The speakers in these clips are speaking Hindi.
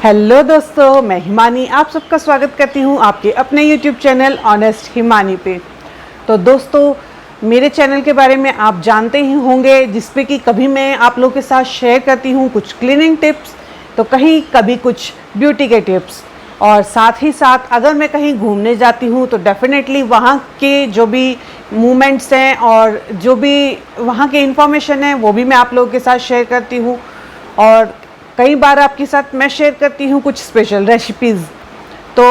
हेलो दोस्तों, मैं हिमानी आप सबका स्वागत करती हूँ आपके अपने यूट्यूब चैनल ऑनेस्ट हिमानी पे। तो दोस्तों, मेरे चैनल के बारे में आप जानते ही होंगे, जिसपे कि कभी मैं आप लोगों के साथ शेयर करती हूँ कुछ क्लीनिंग टिप्स, तो कहीं कभी कुछ ब्यूटी के टिप्स, और साथ ही साथ अगर मैं कहीं घूमने जाती हूँ तो डेफिनेटली वहाँ के जो भी मूवमेंट्स हैं और जो भी वहाँ के इंफॉर्मेशन है वो भी मैं आप लोगों के साथ शेयर करती हूँ। और कई बार आपके साथ मैं शेयर करती हूँ कुछ स्पेशल रेसिपीज़। तो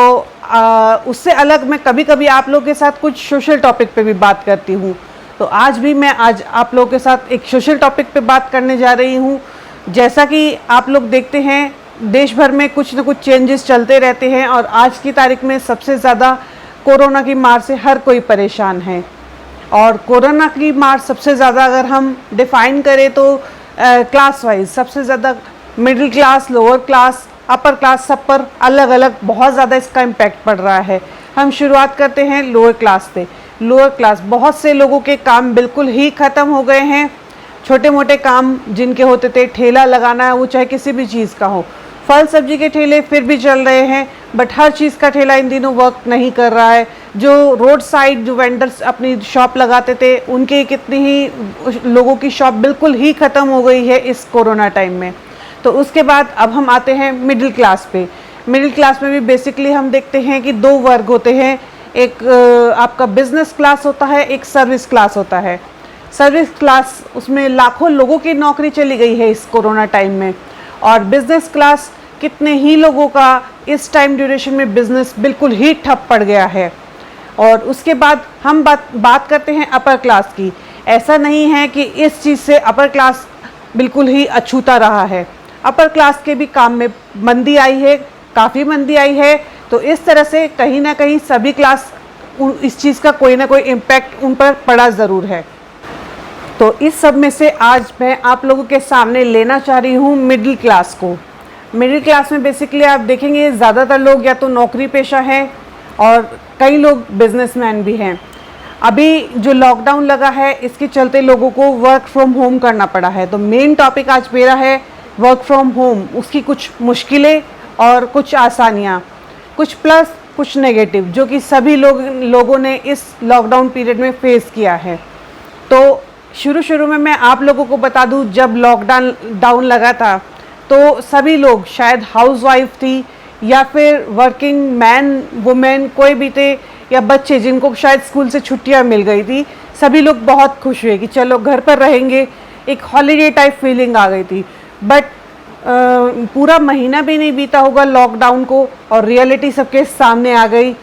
उससे अलग मैं कभी कभी आप लोगों के साथ कुछ सोशल टॉपिक पे भी बात करती हूँ। तो आज भी मैं आप लोगों के साथ एक सोशल टॉपिक पे बात करने जा रही हूँ। जैसा कि आप लोग देखते हैं, देश भर में कुछ ना कुछ चेंजेस चलते रहते हैं और आज की तारीख में सबसे ज़्यादा कोरोना की मार से हर कोई परेशान है। और कोरोना की मार सबसे ज़्यादा अगर हम डिफ़ाइन करें तो क्लास वाइज सबसे ज़्यादा middle class, lower class, upper class, सब पर अलग अलग बहुत ज़्यादा इसका इम्पैक्ट पड़ रहा है। हम शुरुआत करते हैं लोअर क्लास से। लोअर क्लास, बहुत से लोगों के काम बिल्कुल ही ख़त्म हो गए हैं। छोटे मोटे काम जिनके होते थे, ठेला लगाना है, वो चाहे किसी भी चीज़ का हो, फल सब्जी के ठेले फिर भी चल रहे हैं, बट हर चीज़ का ठेला इन दिनों वर्क नहीं कर रहा है। जो रोड साइड जो वेंडर्स अपनी शॉप लगाते थे, उनके कितनी ही लोगों की शॉप बिल्कुल ही ख़त्म हो गई है इस कोरोना टाइम में। तो उसके बाद अब हम आते हैं मिडिल क्लास पे। मिडिल क्लास में भी बेसिकली हम देखते हैं कि दो वर्ग होते हैं। एक आपका बिजनेस क्लास होता है, एक सर्विस क्लास होता है। सर्विस क्लास, उसमें लाखों लोगों की नौकरी चली गई है इस कोरोना टाइम में। और बिजनेस क्लास, कितने ही लोगों का इस टाइम ड्यूरेशन में बिजनेस बिल्कुल ही ठप पड़ गया है। और उसके बाद हम बात करते हैं अपर क्लास की। ऐसा नहीं है कि इस चीज़ से अपर क्लास बिल्कुल ही अछूता रहा है। अपर क्लास के भी काम में मंदी आई है, काफ़ी मंदी आई है। तो इस तरह से कहीं ना कहीं सभी क्लास इस चीज़ का कोई ना कोई इम्पैक्ट उन पर पड़ा ज़रूर है। तो इस सब में से आज मैं आप लोगों के सामने लेना चाह रही हूँ मिडिल क्लास को। मिडिल क्लास में बेसिकली आप देखेंगे ज़्यादातर लोग या तो नौकरी पेशा हैं और कई लोग बिजनेसमैन भी हैं। अभी जो लॉकडाउन लगा है, इसके चलते लोगों को वर्क फ्रॉम होम करना पड़ा है। तो मेन टॉपिक आज मेरा है वर्क फ्रॉम होम, उसकी कुछ मुश्किलें और कुछ आसानियाँ, कुछ प्लस कुछ नेगेटिव, जो कि सभी लोगों ने इस लॉकडाउन पीरियड में फेस किया है। तो शुरू में मैं आप लोगों को बता दूं, जब लॉकडाउन लगा था तो सभी लोग, शायद हाउसवाइफ थी या फिर वर्किंग मैन वुमेन कोई भी थे, या बच्चे जिनको शायद स्कूल से छुट्टियां मिल गई थी, सभी लोग बहुत खुश हुए कि चलो घर पर रहेंगे। एक हॉलीडे टाइप फीलिंग आ गई थी। बट पूरा महीना भी नहीं बीता होगा लॉकडाउन को और रियलिटी सबके सामने आ गई।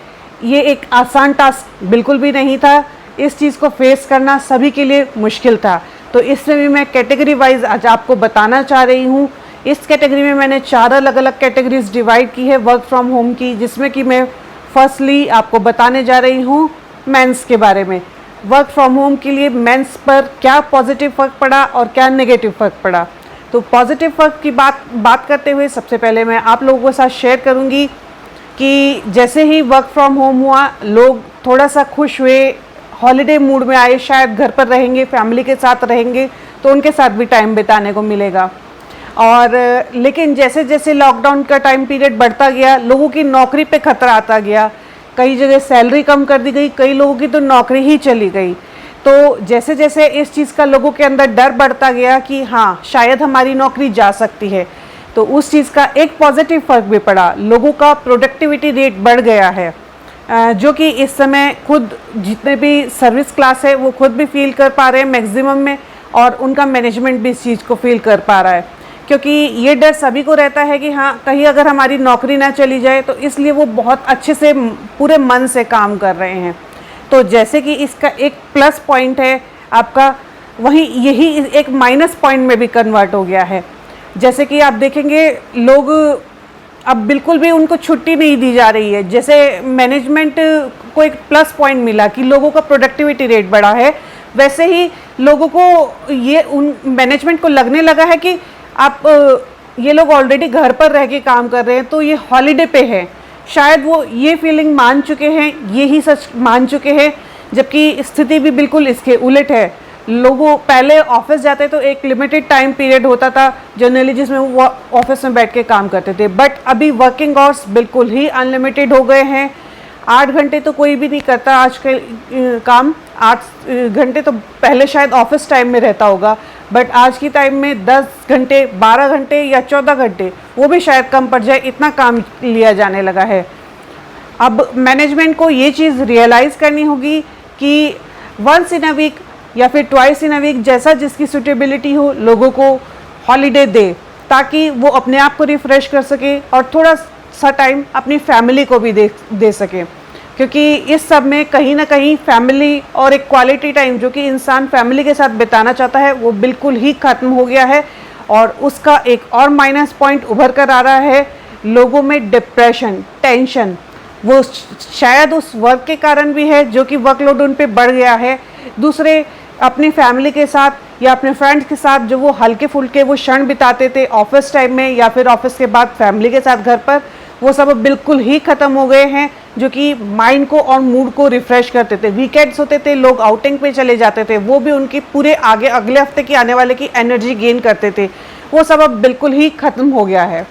ये एक आसान टास्क बिल्कुल भी नहीं था। इस चीज़ को फेस करना सभी के लिए मुश्किल था। तो इसमें भी मैं कैटेगरी वाइज आज आपको बताना चाह रही हूँ। इस कैटेगरी में मैंने 4 अलग अलग कैटेगरीज डिवाइड की है वर्क फ्रॉम होम की, जिसमें कि मैं फर्स्टली आपको बताने जा रही हूँ मेंस के बारे में। वर्क फ्रॉम होम के लिए मेंस पर क्या पॉजिटिव फ़र्क पड़ा और क्या नेगेटिव फ़र्क पड़ा। तो पॉजिटिव फ़र्क की बात करते हुए सबसे पहले मैं आप लोगों के साथ शेयर करूंगी कि जैसे ही वर्क फ्रॉम होम हुआ, लोग थोड़ा सा खुश हुए, हॉलीडे मूड में आए, शायद घर पर रहेंगे, फैमिली के साथ रहेंगे तो उनके साथ भी टाइम बिताने को मिलेगा। और लेकिन जैसे जैसे लॉकडाउन का टाइम पीरियड बढ़ता गया, लोगों की नौकरी पे खतरा आता गया। कई जगह सैलरी कम कर दी गई, कई लोगों की तो नौकरी ही चली गई। तो जैसे जैसे इस चीज़ का लोगों के अंदर डर बढ़ता गया कि हाँ, शायद हमारी नौकरी जा सकती है, तो उस चीज़ का एक पॉजिटिव फ़र्क भी पड़ा। लोगों का प्रोडक्टिविटी रेट बढ़ गया है, जो कि इस समय खुद जितने भी सर्विस क्लास है वो खुद भी फील कर पा रहे हैं मैक्सिमम में, और उनका मैनेजमेंट भी इस चीज़ को फील कर पा रहा है। क्योंकि ये डर सभी को रहता है कि हाँ, कहीं अगर हमारी नौकरी ना चली जाए, तो इसलिए वो बहुत अच्छे से पूरे मन से काम कर रहे हैं। तो जैसे कि इसका एक प्लस पॉइंट है आपका, वहीं यही एक माइनस पॉइंट में भी कन्वर्ट हो गया है। जैसे कि आप देखेंगे, लोग अब बिल्कुल भी उनको छुट्टी नहीं दी जा रही है। जैसे मैनेजमेंट को एक प्लस पॉइंट मिला कि लोगों का प्रोडक्टिविटी रेट बढ़ा है, वैसे ही लोगों को ये उन मैनेजमेंट को लगने लगा है कि आप ये लोग ऑलरेडी घर पर रह के काम कर रहे हैं, तो ये हॉलीडे पे है। शायद वो ये फीलिंग मान चुके हैं, ये ही सच मान चुके हैं, जबकि स्थिति भी बिल्कुल इसके उलट है। लोगों पहले ऑफिस जाते तो एक लिमिटेड टाइम पीरियड होता था जनरली जिसमें वो ऑफिस में बैठ के काम करते थे, बट अभी वर्किंग आवर्स बिल्कुल ही अनलिमिटेड हो गए हैं। 8 घंटे तो कोई भी नहीं करता आजकल काम। 8 घंटे तो पहले शायद ऑफिस टाइम में रहता होगा, बट आज की टाइम में 10 घंटे, 12 घंटे या 14 घंटे वो भी शायद कम पड़ जाए, इतना काम लिया जाने लगा है। अब मैनेजमेंट को ये चीज़ रियलाइज़ करनी होगी कि वंस इन अ वीक या फिर ट्वाइस इन अ वीक, जैसा जिसकी सूटेबिलिटी हो, लोगों को हॉलीडे दे ताकि वो अपने आप को रिफ़्रेश कर सके और थोड़ा सा टाइम अपनी फैमिली को भी दे सके, क्योंकि इस सब में कहीं ना कहीं फैमिली और एक क्वालिटी टाइम जो कि इंसान फैमिली के साथ बिताना चाहता है वो बिल्कुल ही ख़त्म हो गया है। और उसका एक और माइनस पॉइंट उभर कर आ रहा है, लोगों में डिप्रेशन, टेंशन। वो शायद उस वर्क के कारण भी है जो कि वर्कलोड उन पे बढ़ गया है। दूसरे अपनी फैमिली के साथ या अपने फ्रेंड्स के साथ जो वो हल्के फुल्के वो क्षण बिताते थे ऑफिस टाइम में या फिर ऑफिस के बाद फैमिली के साथ घर पर, वो सब अब बिल्कुल ही ख़त्म हो गए हैं, जो कि माइंड को और मूड को रिफ़्रेश करते थे। वीकेंड्स होते थे, लोग आउटिंग पे चले जाते थे, वो भी उनकी पूरे आगे अगले हफ्ते की आने वाले की एनर्जी गेन करते थे, वो सब अब बिल्कुल ही ख़त्म हो गया है।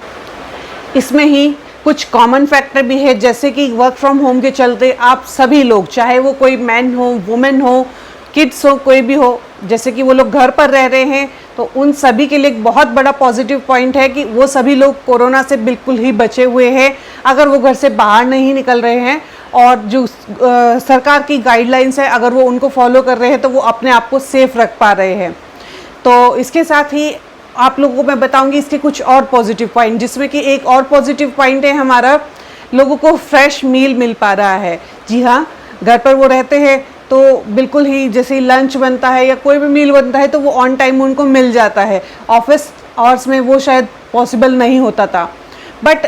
इसमें ही कुछ कॉमन फैक्टर भी है, जैसे कि वर्क फ्रॉम होम के चलते आप सभी लोग, चाहे वो कोई मैन हो, वुमेन हो, किड्स हो, कोई भी हो, जैसे कि वो लोग घर पर रह रहे हैं, तो उन सभी के लिए एक बहुत बड़ा पॉजिटिव पॉइंट है कि वो सभी लोग कोरोना से बिल्कुल ही बचे हुए हैं अगर वो घर से बाहर नहीं निकल रहे हैं, और जो सरकार की गाइडलाइंस है अगर वो उनको फॉलो कर रहे हैं तो वो अपने आप को सेफ रख पा रहे हैं। तो इसके साथ ही आप लोगों को मैं बताऊंगी इसके कुछ और पॉजिटिव पॉइंट, जिसमें कि एक और पॉजिटिव पॉइंट है हमारा, लोगों को फ्रेश मील मिल पा रहा है। जी हाँ, घर पर वो रहते हैं तो बिल्कुल ही जैसे लंच बनता है या कोई भी मील बनता है तो वो ऑन टाइम उनको मिल जाता है। ऑफिस आवर्स में वो शायद पॉसिबल नहीं होता था। बट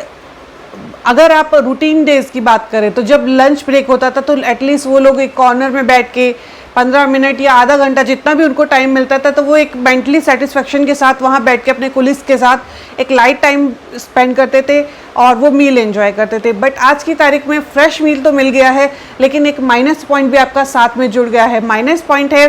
अगर आप रूटीन डेज की बात करें तो जब लंच ब्रेक होता था तो एटलीस्ट वो लोग एक कॉर्नर में बैठ के 15 मिनट या आधा घंटा जितना भी उनको टाइम मिलता था तो वो एक मेंटली सेटिस्फेक्शन के साथ वहाँ बैठ के अपने कोलिग्स के साथ एक लाइट टाइम स्पेंड करते थे और वो मील एंजॉय करते थे। बट आज की तारीख में फ्रेश मील तो मिल गया है, लेकिन एक माइनस पॉइंट भी आपका साथ में जुड़ गया है। माइनस पॉइंट है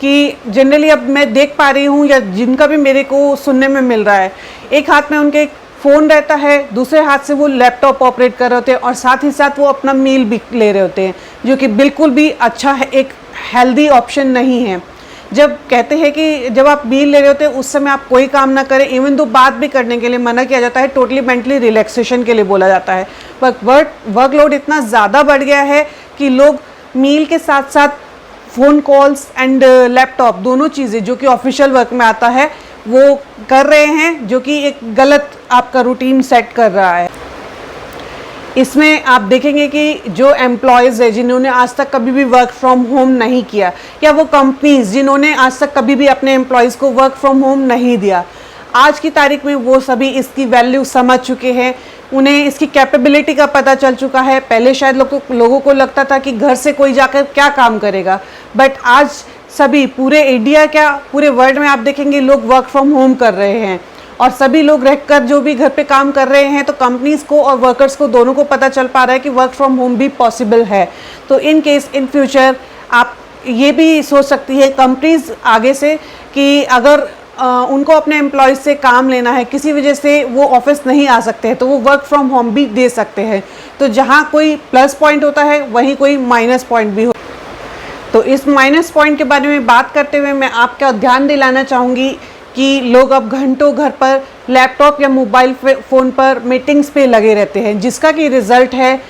कि जनरली अब मैं देख पा रही हूँ या जिनका भी मेरे को सुनने में मिल रहा है, एक हाथ में उनके फ़ोन रहता है, दूसरे हाथ से वो लैपटॉप ऑपरेट कर रहे होते हैं और साथ ही साथ वो अपना मील भी ले रहे होते हैं, जो कि बिल्कुल भी अच्छा है, एक हेल्दी ऑप्शन नहीं है। जब कहते हैं कि जब आप मील ले रहे होते हैं उस समय आप कोई काम ना करें, इवन तो बात भी करने के लिए मना किया जाता है, टोटली मेंटली रिलैक्सेशन के लिए बोला जाता है। बट वर्कलोड इतना ज़्यादा बढ़ गया है कि लोग मील के साथ साथ फ़ोन कॉल्स एंड लैपटॉप दोनों चीज़ें जो कि ऑफिशियल वर्क में आता है वो कर रहे हैं, जो कि एक गलत आपका रूटीन सेट कर रहा है। इसमें आप देखेंगे कि जो एम्प्लॉयज़ है जिन्होंने आज तक कभी भी वर्क फ्रॉम होम नहीं किया, या वो कंपनीज जिन्होंने आज तक कभी भी अपने एम्प्लॉयज़ को वर्क फ्रॉम होम नहीं दिया, आज की तारीख में वो सभी इसकी वैल्यू समझ चुके हैं, उन्हें इसकी कैपेबिलिटी का पता चल चुका है। पहले शायद लोगों को लगता था कि घर से कोई जाकर क्या काम करेगा, बट आज सभी पूरे इंडिया क्या पूरे वर्ल्ड में आप देखेंगे लोग वर्क फ्रॉम होम कर रहे हैं, और सभी लोग रहकर जो भी घर पे काम कर रहे हैं, तो कंपनीज़ को और वर्कर्स को दोनों को पता चल पा रहा है कि वर्क फ्रॉम होम भी पॉसिबल है। तो इन केस इन फ्यूचर आप ये भी सोच सकती है कंपनीज़ आगे से कि अगर उनको अपने एम्प्लॉयज़ से काम लेना है, किसी वजह से वो ऑफिस नहीं आ सकते हैं, तो वो वर्क फ्रॉम होम भी दे सकते हैं। तो जहाँ कोई प्लस पॉइंट होता है वहीं कोई माइनस पॉइंट भी हो। तो इस माइनस पॉइंट के बारे में बात करते हुए मैं आपका ध्यान दिलाना चाहूँगी कि लोग अब घंटों घर पर लैपटॉप या मोबाइल फ़ोन पर मीटिंग्स पे लगे रहते हैं, जिसका कि रिज़ल्ट है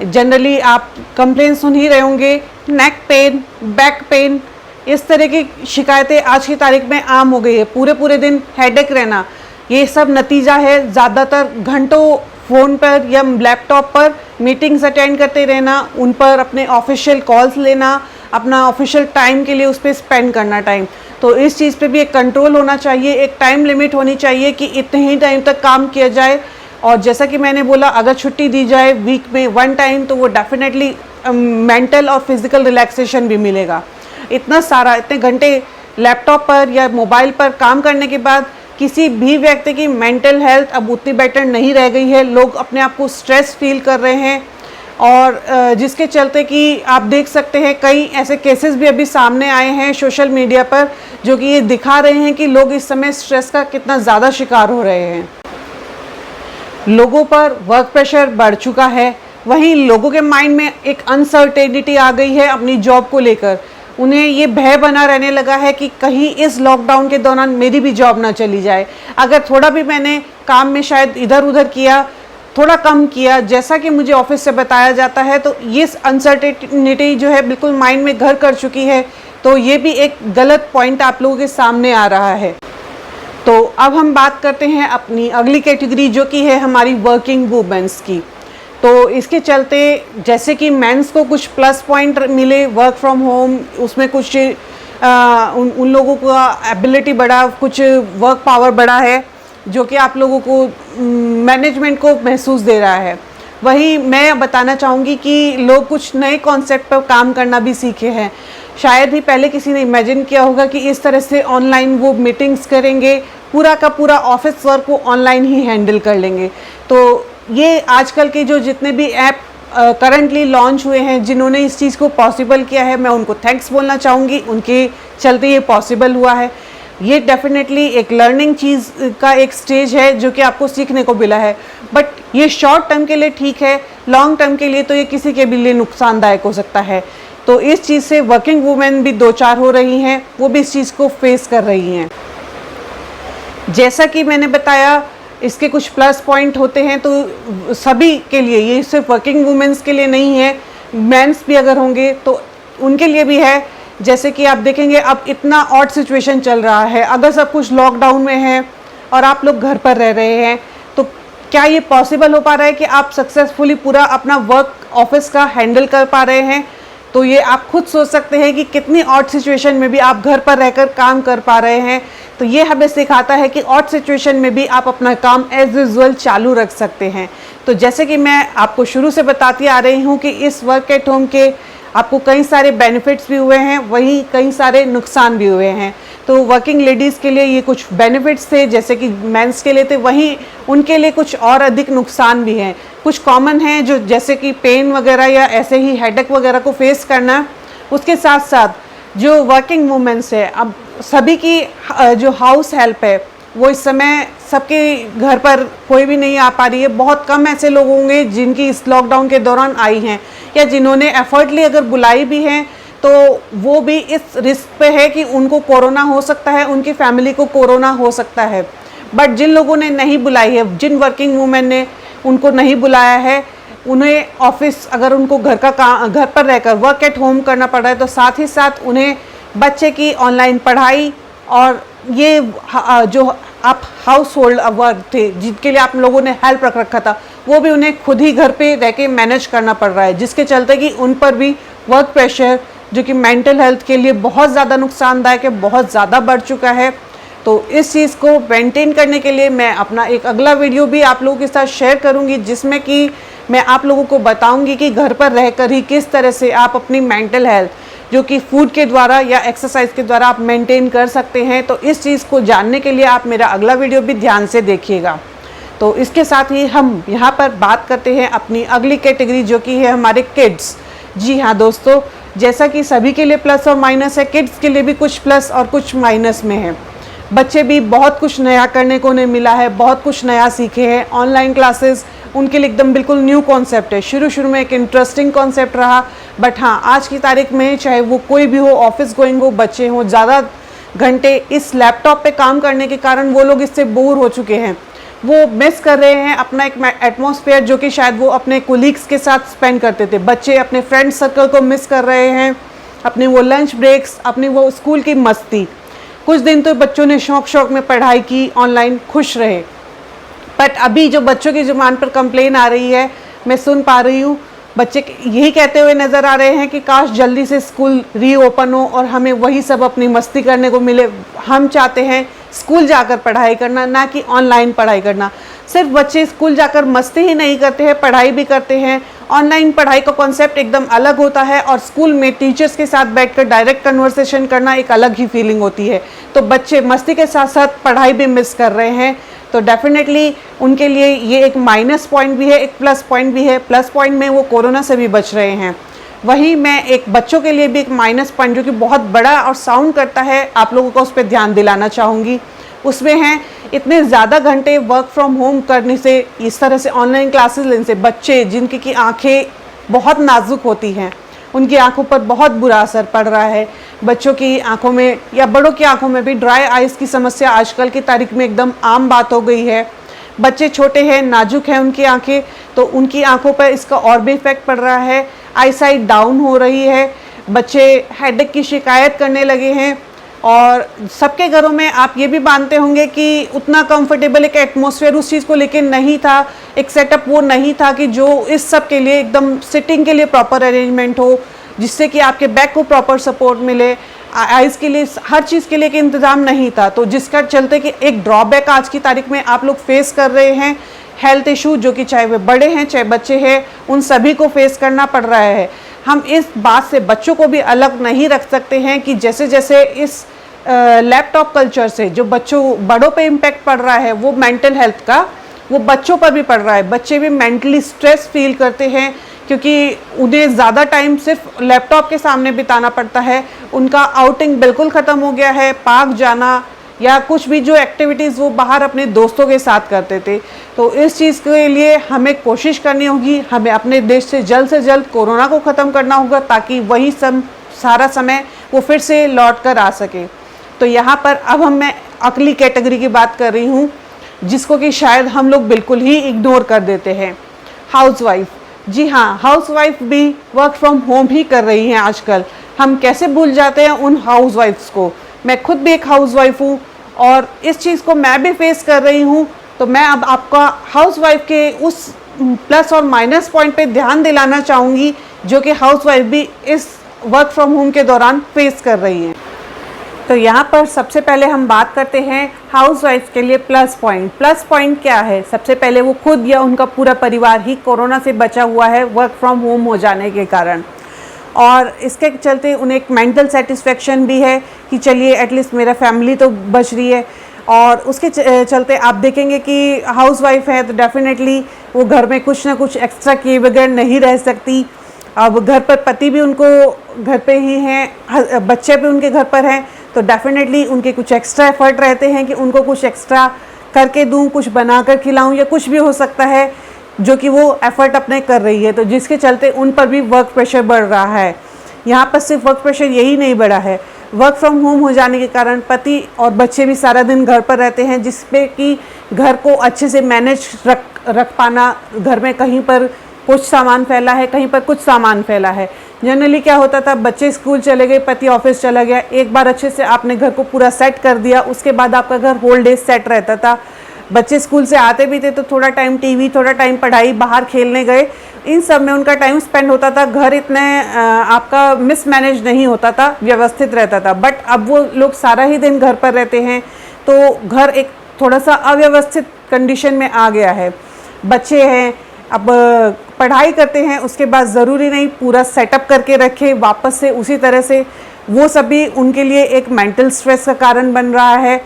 जनरली आप कंप्लेन सुन ही रहे होंगे, नेक पेन, बैक पेन, इस तरह की शिकायतें आज की तारीख में आम हो गई है। पूरे दिन हेडेक रहना, ये सब नतीजा है ज़्यादातर घंटों फ़ोन पर या लैपटॉप पर मीटिंग्स अटेंड करते रहना, उन पर अपने ऑफिशियल कॉल्स लेना, अपना ऑफिशियल टाइम के लिए उस पर स्पेंड करना टाइम। तो इस चीज़ पे भी एक कंट्रोल होना चाहिए, एक टाइम लिमिट होनी चाहिए कि इतने ही टाइम तक काम किया जाए। और जैसा कि मैंने बोला, अगर छुट्टी दी जाए वीक में 1 टाइम तो वो डेफिनेटली मेंटल और फिज़िकल रिलैक्सेशन भी मिलेगा। इतने घंटे लैपटॉप पर या मोबाइल पर काम करने के बाद किसी भी व्यक्ति की मेंटल हेल्थ अब उतनी बेटर नहीं रह गई है। लोग अपने आप को स्ट्रेस फील कर रहे हैं और जिसके चलते कि आप देख सकते हैं कई ऐसे केसेस भी अभी सामने आए हैं सोशल मीडिया पर, जो कि ये दिखा रहे हैं कि लोग इस समय स्ट्रेस का कितना ज़्यादा शिकार हो रहे हैं। लोगों पर वर्क प्रेशर बढ़ चुका है, वहीं लोगों के माइंड में एक अनसर्टेनिटी आ गई है अपनी जॉब को लेकर। उन्हें ये भय बना रहने लगा है कि कहीं इस लॉकडाउन के दौरान मेरी भी जॉब ना चली जाए। अगर थोड़ा भी मैंने काम में शायद इधर उधर किया, थोड़ा कम किया जैसा कि मुझे ऑफिस से बताया जाता है, तो ये अनसर्टेनिटी जो है बिल्कुल माइंड में घर कर चुकी है। तो ये भी एक गलत पॉइंट आप लोगों के सामने आ रहा है। तो अब हम बात करते हैं अपनी अगली कैटेगरी, जो कि है हमारी वर्किंग वुमेन्स की। तो इसके चलते जैसे कि मेंस को कुछ प्लस पॉइंट मिले वर्क फ्रॉम होम, उसमें कुछ उन लोगों का एबिलिटी बढ़ा, कुछ वर्क पावर बढ़ा है, जो कि आप लोगों को मैनेजमेंट को महसूस दे रहा है। वही मैं बताना चाहूँगी कि लोग कुछ नए कॉन्सेप्ट पर काम करना भी सीखे हैं। शायद ही पहले किसी ने इमेजिन किया होगा कि इस तरह से ऑनलाइन वो मीटिंग्स करेंगे, पूरा का पूरा ऑफिस वर्क को ऑनलाइन ही हैंडल कर लेंगे। तो ये आजकल के जो जितने भी ऐप करंटली लॉन्च हुए हैं, जिन्होंने इस चीज़ को पॉसिबल किया है, मैं उनको थैंक्स बोलना चाहूँगी। उनके चलते ये पॉसिबल हुआ है। ये डेफिनेटली एक लर्निंग चीज़ का एक स्टेज है जो कि आपको सीखने को मिला है, बट ये शॉर्ट टर्म के लिए ठीक है, लॉन्ग टर्म के लिए तो ये किसी के भी लिए नुकसानदायक हो सकता है। तो इस चीज़ से वर्किंग वुमेन भी दो चार हो रही हैं, वो भी इस चीज़ को फेस कर रही हैं। जैसा कि मैंने बताया, इसके कुछ प्लस पॉइंट होते हैं, तो सभी के लिए, ये सिर्फ वर्किंग वुमेन्स के लिए नहीं है, मेंस भी अगर होंगे तो उनके लिए भी है। जैसे कि आप देखेंगे अब इतना ऑड सिचुएशन चल रहा है, अगर सब कुछ लॉकडाउन में है और आप लोग घर पर रह रहे हैं, तो क्या ये पॉसिबल हो पा रहा है कि आप सक्सेसफुली पूरा अपना वर्क ऑफिस का हैंडल कर पा रहे हैं? तो ये आप खुद सोच सकते हैं कि कितनी ऑड सिचुएशन में भी आप घर पर रहकर काम कर पा रहे हैं। तो ये हमें सिखाता है कि ऑड सिचुएशन में भी आप अपना काम एज यूजुअल चालू रख सकते हैं। तो जैसे कि मैं आपको शुरू से बताती आ रही हूँ कि इस वर्क एट होम के आपको कई सारे बेनिफिट्स भी हुए हैं, वहीं कई सारे नुकसान भी हुए हैं। तो वर्किंग लेडीज़ के लिए ये कुछ बेनिफिट्स थे जैसे कि मेंस के लिए थे, वहीं उनके लिए कुछ और अधिक नुकसान भी हैं। कुछ कॉमन हैं, जो जैसे कि पेन वगैरह या ऐसे ही हेडेक वगैरह को फेस करना। उसके साथ साथ जो वर्किंग वुमेन्स है, अब सभी की जो हाउस हेल्प है वो इस समय सबके घर पर कोई भी नहीं आ पा रही है। बहुत कम ऐसे लोग होंगे जिनकी इस लॉकडाउन के दौरान आई हैं, या जिन्होंने एफर्टली अगर बुलाई भी हैं तो वो भी इस रिस्क पे है कि उनको कोरोना हो सकता है, उनकी फैमिली को कोरोना हो सकता है। बट जिन लोगों ने नहीं बुलाई है, जिन वर्किंग वुमेन ने उनको नहीं बुलाया है, उन्हें ऑफिस अगर उनको घर पर रहकर वर्क एट होम करना पड़ रहा है, तो साथ ही साथ उन्हें बच्चे की ऑनलाइन पढ़ाई और ये जो आप हाउस होल्ड वर्क थे जिनके लिए आप लोगों ने हेल्प रख रखा था, वो भी उन्हें खुद ही घर पे रह के मैनेज करना पड़ रहा है, जिसके चलते कि उन पर भी वर्क प्रेशर जो कि मेंटल हेल्थ के लिए बहुत ज़्यादा नुकसानदायक है, बहुत ज़्यादा बढ़ चुका है। तो इस चीज़ को मेंटेन करने के लिए मैं अपना एक अगला वीडियो भी आप लोगों के साथ शेयर करूंगी, जिसमें कि मैं आप लोगों को बताऊंगी कि घर पर रहकर ही किस तरह से आप अपनी मेंटल हेल्थ जो कि फूड के द्वारा या एक्सरसाइज के द्वारा आप मेंटेन कर सकते हैं। तो इस चीज़ को जानने के लिए आप मेरा अगला वीडियो भी ध्यान से देखिएगा। तो इसके साथ ही हम यहाँ पर बात करते हैं अपनी अगली कैटेगरी, जो कि है हमारे किड्स। जी हाँ दोस्तों, जैसा कि सभी के लिए प्लस और माइनस है, किड्स के लिए भी कुछ प्लस और कुछ माइनस में है। बच्चे भी बहुत कुछ नया करने को उन्हें मिला है, बहुत कुछ नया सीखे हैं। ऑनलाइन क्लासेस उनके लिए एकदम बिल्कुल न्यू कॉन्सेप्ट है। शुरू में एक इंटरेस्टिंग कॉन्सेप्ट रहा, बट हाँ आज की तारीख में चाहे वो कोई भी हो, ऑफिस गोइंग हो, बच्चे हों, ज़्यादा घंटे इस लैपटॉप पे काम करने के कारण वो लोग इससे बोर हो चुके हैं। वो मिस कर रहे हैं अपना एक एटमॉस्फेयर जो कि शायद वो अपने कोलीग्स के साथ स्पेंड करते थे। बच्चे अपने फ्रेंड सर्कल को मिस कर रहे हैं, अपने वो लंच ब्रेक्स, अपनी वो स्कूल की मस्ती। कुछ दिन तो बच्चों ने शौक में पढ़ाई की, ऑनलाइन खुश रहे, बट अभी जो बच्चों की ज़ुबान पर कंप्लेन आ रही है, मैं सुन पा रही हूँ, बच्चे यही कहते हुए नज़र आ रहे हैं कि काश जल्दी से स्कूल रीओपन हो और हमें वही सब अपनी मस्ती करने को मिले। हम चाहते हैं स्कूल जाकर पढ़ाई करना, ना कि ऑनलाइन पढ़ाई करना। सिर्फ बच्चे स्कूल जाकर मस्ती ही नहीं करते हैं, पढ़ाई भी करते हैं। ऑनलाइन पढ़ाई का कॉन्सेप्ट एकदम अलग होता है और स्कूल में टीचर्स के साथ बैठकर डायरेक्ट कन्वर्सेशन करना एक अलग ही फीलिंग होती है। तो बच्चे मस्ती के साथ साथ पढ़ाई भी मिस कर रहे हैं। तो डेफिनेटली उनके लिए ये एक माइनस पॉइंट भी है, एक प्लस पॉइंट भी है। प्लस पॉइंट में वो कोरोना से भी बच रहे हैं। वहीं मैं एक बच्चों के लिए भी एक माइनस पॉइंट जो कि बहुत बड़ा और साउंड करता है, आप लोगों को उस पर ध्यान दिलाना चाहूँगी। उसमें हैं इतने ज़्यादा घंटे वर्क फ्रॉम होम करने से, इस तरह से ऑनलाइन क्लासेस लेने से बच्चे जिनकी की आँखें बहुत नाजुक होती हैं, उनकी आंखों पर बहुत बुरा असर पड़ रहा है। बच्चों की आंखों में या बड़ों की आंखों में भी ड्राई आइज़ की समस्या आजकल की तारीख में एकदम आम बात हो गई है। बच्चे छोटे हैं, नाजुक हैं उनकी आंखें, तो उनकी आंखों पर इसका और भी इफेक्ट पड़ रहा है। आई साइट डाउन हो रही है, बच्चे हेडेक की शिकायत करने लगे हैं। और सबके घरों में आप ये भी मानते होंगे कि उतना कंफर्टेबल एक एटमॉस्फेयर उस चीज़ को लेकर नहीं था, एक सेटअप वो नहीं था कि जो इस सब के लिए एकदम सिटिंग के लिए प्रॉपर अरेंजमेंट हो, जिससे कि आपके बैक को प्रॉपर सपोर्ट मिले, आइज़ के लिए हर चीज़ के लिए इंतज़ाम नहीं था। तो जिसका चलते कि एक ड्रॉबैक आज की तारीख में आप लोग फेस कर रहे हैं, हेल्थ इशू, जो कि चाहे वे बड़े हैं चाहे बच्चे हैं, उन सभी को फेस करना पड़ रहा है। हम इस बात से बच्चों को भी अलग नहीं रख सकते हैं कि जैसे जैसे इस लैपटॉप कल्चर से जो बड़ों पे इम्पैक्ट पड़ रहा है, वो मेंटल हेल्थ का, वो बच्चों पर भी पड़ रहा है। बच्चे भी मेंटली स्ट्रेस फील करते हैं क्योंकि उन्हें ज़्यादा टाइम सिर्फ लैपटॉप के सामने बिताना पड़ता है। उनका आउटिंग बिल्कुल ख़त्म हो गया है, पार्क जाना या कुछ भी जो एक्टिविटीज़ वो बाहर अपने दोस्तों के साथ करते थे। तो इस चीज़ के लिए हमें कोशिश करनी होगी, हमें अपने देश से जल्द कोरोना को ख़त्म करना होगा, ताकि वही सारा समय वो फिर से लौट कर आ सके। तो यहाँ पर अब मैं अगली कैटेगरी की बात कर रही हूँ, जिसको कि शायद हम लोग बिल्कुल ही इग्नोर कर देते हैं, हाउसवाइफ। जी हाँ, हाउसवाइफ भी वर्क फ्रॉम होम ही कर रही हैं आजकल। हम कैसे भूल जाते हैं उन हाउसवाइफ्स को। मैं खुद भी एक हाउसवाइफ हूँ और इस चीज़ को मैं भी फेस कर रही हूँ। तो मैं अब आपका हाउसवाइफ के उस प्लस और माइनस पॉइंट पे ध्यान दिलाना चाहूँगी, जो कि हाउसवाइफ भी इस वर्क फ्रॉम होम के दौरान फेस कर रही हैं। तो यहाँ पर सबसे पहले हम बात करते हैं हाउसवाइफ के लिए प्लस पॉइंट। प्लस पॉइंट क्या है? सबसे पहले वो खुद या उनका पूरा परिवार ही कोरोना से बचा हुआ है वर्क फ्रॉम होम हो जाने के कारण, और इसके चलते उन्हें एक मेंटल सेटिस्फेक्शन भी है कि चलिए एटलीस्ट मेरा फैमिली तो बच रही है। और उसके चलते आप देखेंगे कि हाउसवाइफ है तो डेफिनेटली वो घर में कुछ ना कुछ एक्स्ट्रा किए बगैर नहीं रह सकती। अब घर पर पति भी उनको घर पे ही हैं, बच्चे भी उनके घर पर हैं, तो डेफिनेटली उनके कुछ एक्स्ट्रा एफर्ट रहते हैं कि उनको कुछ एक्स्ट्रा करके दूं, कुछ बना कर खिलाऊं, या कुछ भी हो सकता है जो कि वो एफर्ट अपने कर रही है। तो जिसके चलते उन पर भी वर्क प्रेशर बढ़ रहा है। यहाँ पर सिर्फ वर्क प्रेशर यही नहीं बढ़ा है, वर्क फ्रॉम होम हो जाने के कारण पति और बच्चे भी सारा दिन घर पर रहते हैं, जिसपे कि घर को अच्छे से मैनेज रख पाना, घर में कहीं पर कुछ सामान फैला है, कहीं पर कुछ सामान फैला है। जनरली क्या होता था, बच्चे स्कूल चले गए, पति ऑफिस चला गया, एक बार अच्छे से आपने घर को पूरा सेट कर दिया, उसके बाद आपका घर होल डे सेट रहता था। बच्चे स्कूल से आते भी थे तो थोड़ा टाइम टीवी, थोड़ा टाइम पढ़ाई, बाहर खेलने गए, इन सब में उनका टाइम स्पेंड होता था। घर इतने आपका मिसमैनेज नहीं होता था, व्यवस्थित रहता था। बट अब वो लोग सारा ही दिन घर पर रहते हैं, तो घर एक थोड़ा सा अव्यवस्थित कंडीशन में आ गया है। बच्चे हैं, अब पढ़ाई करते हैं, उसके बाद ज़रूरी नहीं पूरा सेटअप करके रखे वापस से उसी तरह से, वो सभी उनके लिए एक मेंटल स्ट्रेस का कारण बन रहा है।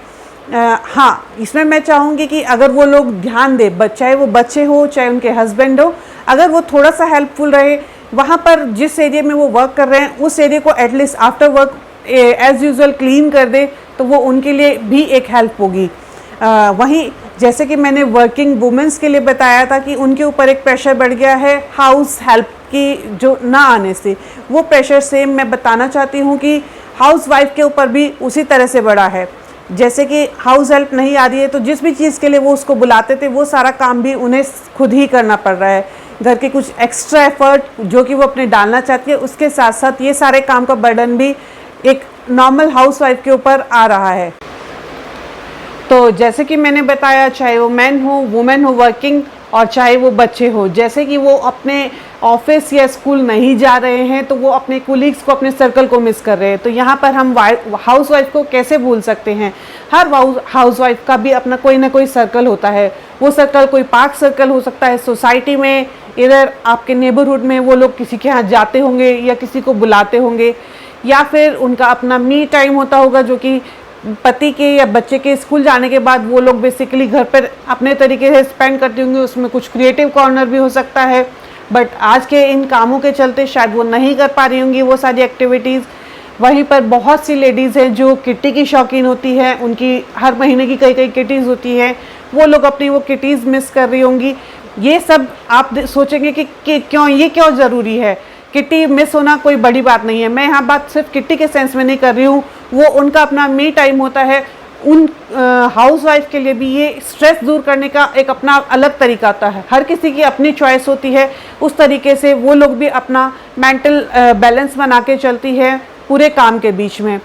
हाँ, इसमें मैं चाहूँगी कि अगर वो लोग ध्यान दे, चाहे वो बच्चे हो चाहे उनके हस्बैंड हो, अगर वो थोड़ा सा हेल्पफुल रहे, वहाँ पर जिस एरिया में वो वर्क कर रहे हैं उस एरिया को at least after work as usual clean कर दे, तो वो उनके लिए भी एक हेल्प होगी। वहीं जैसे कि मैंने वर्किंग वुमेंस के लिए बताया था कि उनके ऊपर एक प्रेशर बढ़ गया है हाउस हेल्प की जो ना आने से, वो प्रेशर सेम मैं बताना चाहती हूँ कि हाउस वाइफ के ऊपर भी उसी तरह से बढ़ा है। जैसे कि हाउस हेल्प नहीं आ रही है तो जिस भी चीज़ के लिए वो उसको बुलाते थे वो सारा काम भी उन्हें खुद ही करना पड़ रहा है। घर के कुछ एक्स्ट्रा एफर्ट जो कि वो अपने डालना चाहती है, उसके साथ साथ ये सारे काम का बर्डन भी एक नॉर्मल हाउस वाइफ के ऊपर आ रहा है। तो जैसे कि मैंने बताया, चाहे वो मैन हो, वुमेन हो वर्किंग, और चाहे वो बच्चे हो, जैसे कि वो अपने ऑफिस या स्कूल नहीं जा रहे हैं तो वो अपने कोलीग्स को, अपने सर्कल को मिस कर रहे हैं। तो यहाँ पर हम हाउस वाइफ को कैसे भूल सकते हैं? हर हाउस वाइफ का भी अपना कोई ना कोई सर्कल होता है। वो सर्कल कोई पार्क सर्कल हो सकता है, सोसाइटी में, इधर आपके नेबरहुड में वो लोग किसी के यहाँ जाते होंगे या किसी को बुलाते होंगे, या फिर उनका अपना मी टाइम होता होगा जो कि पति के या बच्चे के स्कूल जाने के बाद वो लोग बेसिकली घर पर अपने तरीके से स्पेंड करते होंगे, उसमें कुछ क्रिएटिव कॉर्नर भी हो सकता है, बट आज के इन कामों के चलते शायद वो नहीं कर पा रही होंगी वो सारी एक्टिविटीज़। वहीं पर बहुत सी लेडीज़ हैं जो किट्टी की शौकीन होती है, उनकी हर महीने की कई कई किटीज़ होती है, वो लोग अपनी वो किटीज़ मिस कर रही होंगी। ये सब आप सोचेंगे कि क्यों ज़रूरी है। किट्टी मिस होना कोई बड़ी बात नहीं है। मैं यहाँ बात सिर्फ किट्टी के सेंस में नहीं कर रही हूँ, वो उनका अपना मी टाइम होता है। उन हाउसवाइफ के लिए भी ये स्ट्रेस दूर करने का एक अपना अलग तरीका आता है। हर किसी की अपनी चॉइस होती है, उस तरीके से वो लोग भी अपना मेंटल बैलेंस बना के चलती है पूरे काम के बीच में।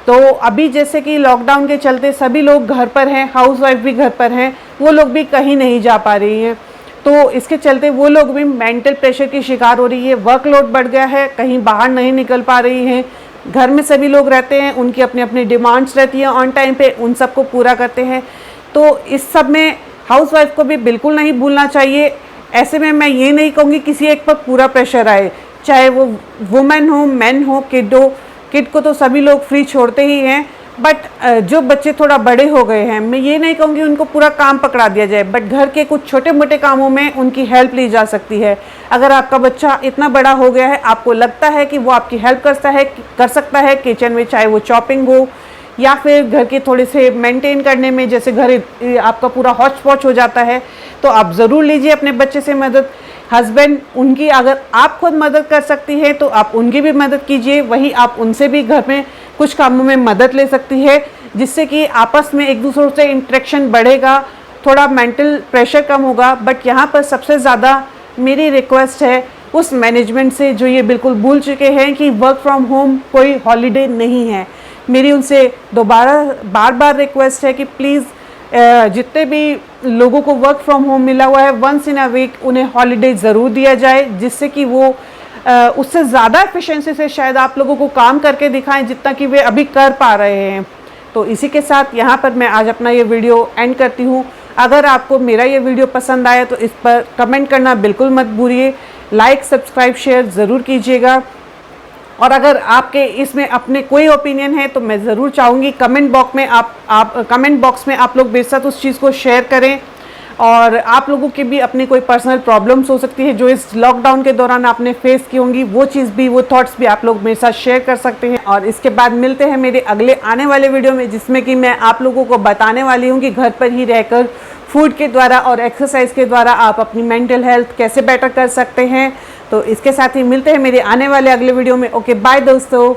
तो अभी जैसे कि लॉकडाउन के चलते सभी लोग घर पर हैं, हाउसवाइफ भी घर पर हैं, वो लोग भी कहीं नहीं जा पा रही हैं, तो इसके चलते वो लोग भी मेंटल प्रेशर की शिकार हो रही है। वर्कलोड बढ़ गया है, कहीं बाहर नहीं निकल पा रही हैं, घर में सभी लोग रहते हैं, उनकी अपनी अपनी डिमांड्स रहती हैं ऑन टाइम पे, उन सबको पूरा करते हैं। तो इस सब में हाउसवाइफ को भी बिल्कुल नहीं भूलना चाहिए। ऐसे में मैं ये नहीं कहूँगी किसी एक पर पूरा प्रेशर आए, चाहे वो वुमेन हो, मैन हो, किड हो। किड को तो सभी लोग फ्री छोड़ते ही हैं, बट जो बच्चे थोड़ा बड़े हो गए हैं, मैं ये नहीं कहूँगी उनको पूरा काम पकड़ा दिया जाए, बट घर के कुछ छोटे मोटे कामों में उनकी हेल्प ली जा सकती है। अगर आपका बच्चा इतना बड़ा हो गया है, आपको लगता है कि वो आपकी हेल्प कर सकता है किचन में, चाहे वो चॉपिंग हो या फिर घर के थोड़े से मेंटेन करने में, जैसे घर आपका पूरा हौच पौच हो जाता है, तो आप ज़रूर लीजिए अपने बच्चे से मदद। हस्बैंड, उनकी अगर आप खुद मदद कर सकती है तो आप उनकी भी मदद कीजिए, वही आप उनसे भी घर में कुछ कामों में मदद ले सकती है, जिससे कि आपस में एक दूसरे से इंटरेक्शन बढ़ेगा, थोड़ा मेंटल प्रेशर कम होगा। बट यहाँ पर सबसे ज़्यादा मेरी रिक्वेस्ट है उस मैनेजमेंट से जो ये बिल्कुल भूल चुके हैं कि वर्क फ्रॉम होम कोई हॉलीडे नहीं है। मेरी उनसे बार बार रिक्वेस्ट है कि प्लीज़ जितने भी लोगों को वर्क फ्रॉम होम मिला हुआ है, वंस इन अ वीक उन्हें हॉलीडे ज़रूर दिया जाए, जिससे कि वो उससे ज़्यादा एफिशिएंसी से शायद आप लोगों को काम करके दिखाएं जितना कि वे अभी कर पा रहे हैं। तो इसी के साथ यहाँ पर मैं आज अपना ये वीडियो एंड करती हूँ। अगर आपको मेरा ये वीडियो पसंद आया तो इस पर कमेंट करना बिल्कुल मत भूलिए, लाइक सब्सक्राइब शेयर ज़रूर कीजिएगा। और अगर आपके इसमें अपने कोई ओपिनियन है तो मैं ज़रूर चाहूँगी कमेंट बॉक्स में कमेंट बॉक्स में आप लोग मेरे साथ उस चीज़ को शेयर करें। और आप लोगों की भी अपनी कोई पर्सनल प्रॉब्लम्स हो सकती है जो इस लॉकडाउन के दौरान आपने फेस की होंगी, वो चीज़ भी, वो थॉट्स भी आप लोग मेरे साथ शेयर कर सकते हैं। और इसके बाद मिलते हैं मेरे अगले आने वाले वीडियो में, जिसमें कि मैं आप लोगों को बताने वाली हूँ कि घर पर ही रहकर फूड के द्वारा और एक्सरसाइज के द्वारा आप अपनी मेंटल हेल्थ कैसे बेटर कर सकते हैं। तो इसके साथ ही मिलते हैं मेरे आने वाले अगले वीडियो में। ओके, बाय दोस्तों।